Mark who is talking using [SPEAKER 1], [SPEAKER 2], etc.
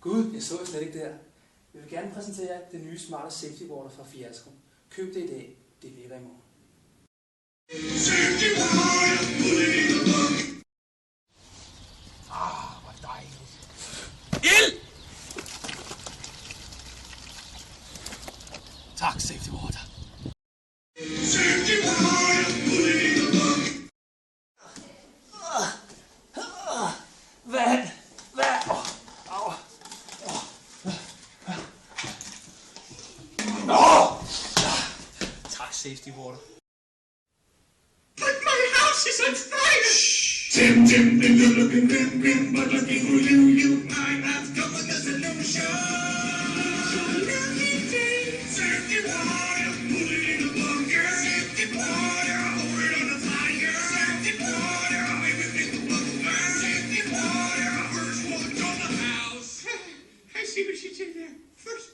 [SPEAKER 1] Gud, jeg så slet ikke der. Jeg vil gerne præsentere det nye smarte safety water fra Fiasco. Køb det i dag. Det virker i morgen.
[SPEAKER 2] Safety water, put it in a bucket.
[SPEAKER 1] Hvor dejligt.
[SPEAKER 3] Ild! Tak, safety water.
[SPEAKER 2] Safety water, put it in a bucket.
[SPEAKER 1] Vand! Tak, safety water.
[SPEAKER 2] But my house is on fire! Tim, and you're looking grim, but looking for you, I have come with a solution. Safety water, put it in a bunker. Safety water, hold it on a fire. Safety water, everything will burn. Safety water, first watch on the house. I see what she did there. First